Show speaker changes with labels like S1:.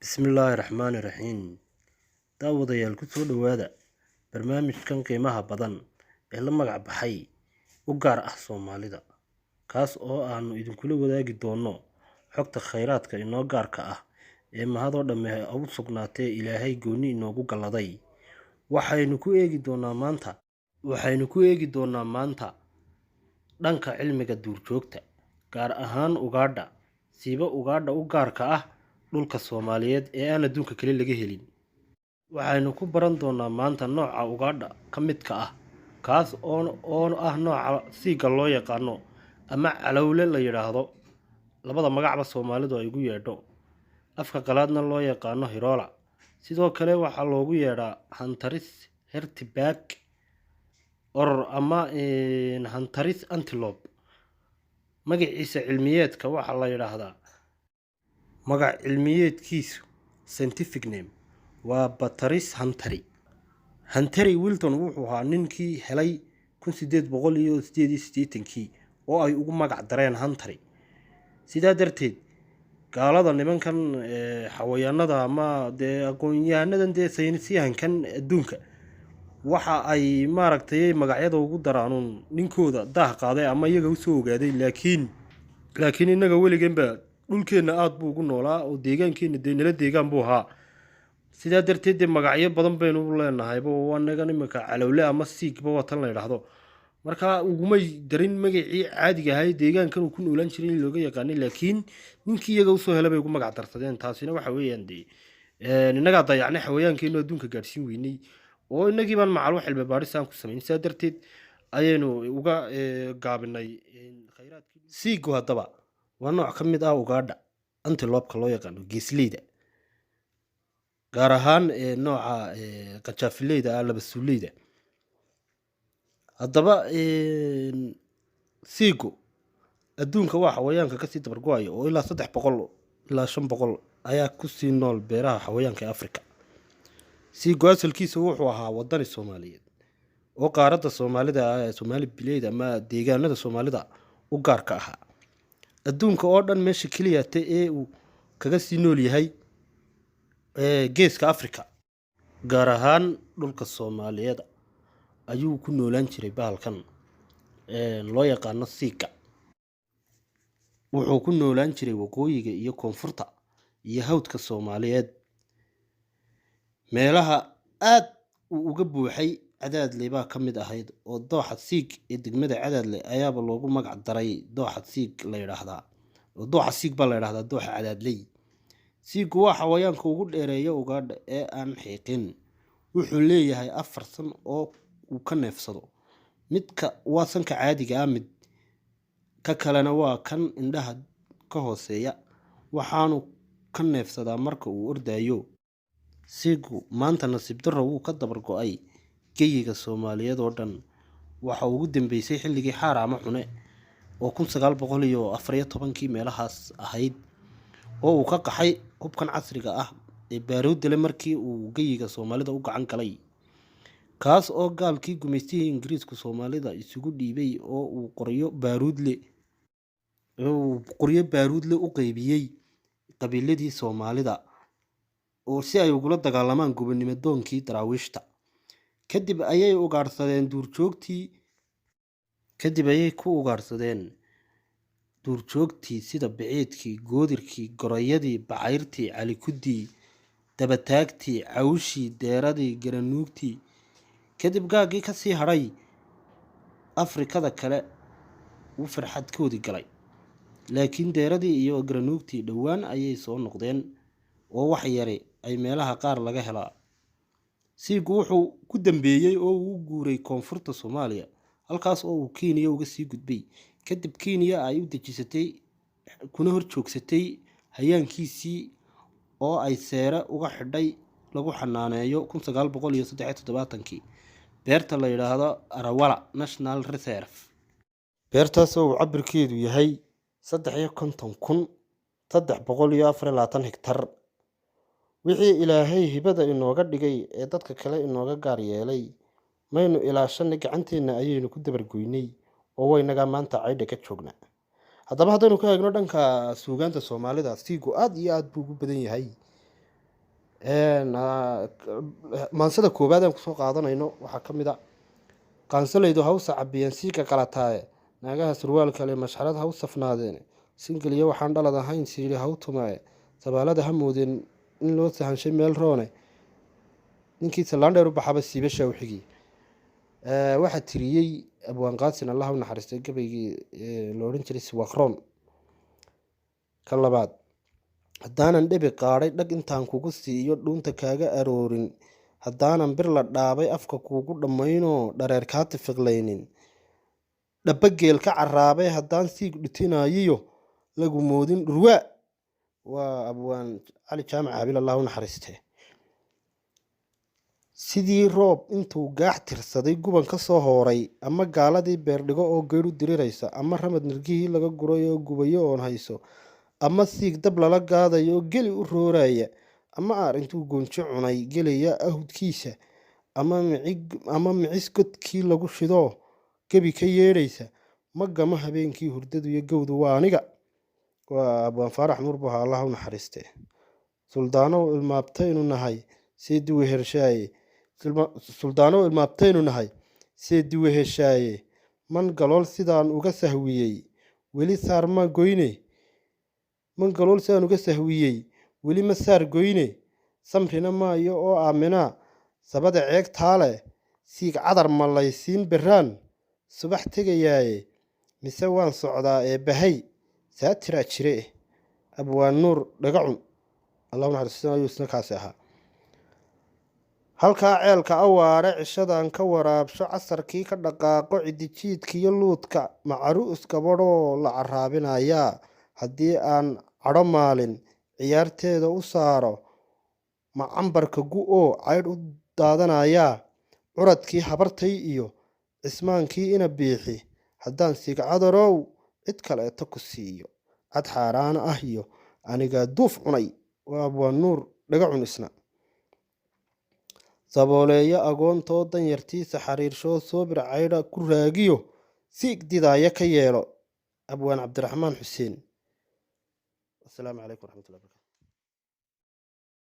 S1: Bismillaahirrahmaanirrahiim. Daawadayaal ku soo dhawaada barnaamijkan qiimaha badan ee la magac baxay u gaar ah Soomaalida, kaas oo aanu idinkula wadaagi doono xogta kheyraadka inoo gaarka ah ee mahadoo dhamme u sugnaatee Ilaahay gooni inoogu galladay. Waxaynu ku eegi doonaa maanta dhanka cilmiga duurjoogta, gaar ahaan ugaadha, siiba ugaadha u gaarka ah dhulka Soomaaliyeed ee aan adduunka kale laga helin. Waxaynu ku baran doonaa maanta nooca ugaadha ka midka ah, kaas oo ah nooca siiga loo yaqaano ama calowle la yidhaahdo, labada magacba Soomaalidu ay ugu yeedho, afka qalaadna loo yaqaano Hirola. Sidoo kale waxaa loogu yeedhaa Hunter's Hertibag ama Hunter's Antelope. Magaciisa cilmiyeedka waxaa la yidhaahdaa magac cilmiyeedkiisu scientific name waa Bataris hunteri. Hunteri Wilton wuxuu ahaa ninkii helay 1888 oo ay ugu magac dareen Hunteri. Sidaa darteed gaalada nimankan xawayaanada ama aqoon-yahanadan saynisyahankan adduunka waxa ay magacyada ugu daraanuun ninkooda daah qaaday ama iyaga usoo ogaaday, laakiin inaga weliganba dhulkeena aad buu ugu noolaa oo deegaankeena nala deegaan buu ahaa. sidaa darteed magacyo badan baynu leenahayba anaga nimanka calowle ama siigba watan la yidhaahdo. Marka ugumay darin magacii caadiga ahay deegaankan uu ku noolaan jiray in looga yaqaanay, laakiin ninkii iyaga usoo helay bay ugu magac darsadeen. Taasina waxa weeyaan innagaa dayacnay xawayaankeenu adduunka gaadhsiin weynay oo innagii baan macal wax cilmi baadhis aan ku samayn. sidaa darteed ayaynu uga gaabinay kheyraadkii. Siigu haddaba waa nooc ka mid ah ugaadha antelope-ka loo yaqaano geesleyda, gaar ahaan nooca qajaafileyda ah laba suuleyda. Haddaba siigu adduunka waa xawayaanka kasii dabar go-aya oo ilaa 300 ilaa 500 ayaa kusii nool beeraha xawayaanka ee Afrika. siigu asalkiisa wuxuu ahaa wadani Soomaaliyeed oo qaaradda Soomaalida Soomaali bileed ama deegaanada Soomaalida u gaarka ahaa. adduunka oo dhan meesha keliya ee uu kaga sii nool yahay geeska Afrika, gaar ahaan dhulka Soomaaliyeed ayuu ku noolaan jiray bahalkan loo yaqaano siiga. wuxuu ku noolaan jiray waqooyiga iyo koonfurta iyo hawdka Soomaaliyeed. meelaha aad uu uga buuxay Cadaadley baa ka mid ahayd oo dooxa siig ee degmada Cadaadley ayaaba loogu magac daray dooxa siig la yidhaahdaa, oo dooxa siig baa la yidhaahdaa dooxa Cadaadley. siigu waa xawayaanka ugu dheereeya ugaadha ee aan xiiqin. wuxuu leeyahay 4 san oo uu ka neefsado. midka waa sanka caadiga ah, mid ka kalena waa kan indhaha ka hooseeya, waxaanu ka neefsadaa marka uu ordayo. siigu maanta nasiib darro wuu ka dabar go-ay geyiga Soomaaliyeed oo dhan. waxa ugu dambeysay xilligii xaar ama cune oo 1914 meelahaas ahayd, oo uu ka qaxay hubkan casriga ah ee baaruudda leh markii uu geyiga Soomaalida u gacan galay, kaas oo gaalkii gumaystihii Ingiriisku Soomaalida isugu dhiibay oo uu qoryo baaruudle u qaybiyey qabiiladii Soomaalida oo si ay ugula dagaalamaan gobonimo doonkii daraawiishta. kadib ayay ku ugaarsadeen duurjoogtii sida biciidkii, goodirkii, gorayadii, bacayrtii, calikudii, dabataagtii, cawshii, deeradii, garanuugtii. kadib gaagii kasii hadhay Afrikada kale uu farxadkoodii galay, laakiin deeradii iyo garanuugtii dhowaan ayay soo noqdeen oo wax yari ay meelaha qaar laga helaa. siigu wuxuu ku dambeeyey oo uu u guuray koonfurta Soomaaliya, halkaas oo uu Kenya uga sii gudbay. kadib Kenya ay u dejisatay kuna hor joogsatay hayaankiisii oo ay seere uga xidhay lagu xanaaneeyo 1973 beerta la yidhaahdo Arawala National Reserve. beertaas oo uu cabirkeedu yahay 53,324 hektar. wixii Ilaahay hibada inooga dhigay ee dadka kale inooga gaar yeelay maynu ilaashanay, gacanteena ayaynu ku dabargoynay oo waynaga maanta caydha ka joogna. haddaba haddaynu ka eegno dhanka suugaanta Soomaalida, siigu aad iyo aad buu ugu badan yahay maansada koowaad aan kusoo qaadanayno waxaa ka mid a qaansalaydu ha u sacabiyeen siiga qalataaye naagaha surwaal kale mashxarad ha u safnaadeen singeliyo waxaan dhalad ahayn siili ha u tumaaye sabaalada ha moodeen in loo sahanshay meel roone ninkii salaandheer u baxaba siibasha u xigii waxaa tiriyey abwaan qaasin allah u naxariistay gabaygii la odhan jiray siwaqroon. ka labaad haddaanan dhebi qaadhay dhag intaan kugu siiyo dhuunta kaaga aroorin haddaanan bir la dhaabay afka kuugu dhammaynoo dhareer kaa tifiqlaynin dhabbageel ka caraabay haddaan siig dhutinayiyo lagu moodin dhurwaa. waa abwaan cali jaamac habil allah u naxariistee. sidii roob intuu gaax tirsaday guban ka soo hooray ama gaaladii beerdhigo oo geydh u diriraysa ama ramad nirgihii laga guray oo gubayo oon hayso ama siig dab lala gaadayo oo geli u rooraya ama aar intuu goonjo cunay gelaya ahudkiisa ama micis godkii lagu shidoo gebi ka yeedhaysa ma gamo habeenkii hurdadu iyo gowdu waa aniga. waa abwaan faarax nuur buha allah u naxariistee. suldaanow ilmaabtaynu nahay seedi weheshaaye man galool sidaan uga sahwiyey weli saar ma goyne weli ma saar goyne samrina maayo oo aaminaa sabada ceegtaale siig cadar ma laysiin beraan subax tegayaaye mise waan socdaa ee bahay saa tiraa jire abwaan nuur dhagacun allah naxariistan ayuu isna kaasi ahaa. halkaa ceelka awaare cishadan ka waraabsho casarkii ka dhaqaaqo cidijiidkiiyo luudka macaru'us gabadhoo la caraabinayaa haddii aan cadho maalin ciyaarteeda u saaro macambarka gu-oo caydh u daadanayaa curadkii habartay iyo cismaankii ina biixi haddaan siigcadarow cid kaleeto ku siiyo cad xaaraana ah iyo anigaa duuf cunay. waa abwaan nuur dhagacun isna. sabooleeyo agoontoo danyartiisa xariirshoo soobir caydha ku raagiyo siig didaaya ka yeelo abwaan cabdiraxmaan xuseen. asalaamu calaykum waraxmatullahi wabarakatu.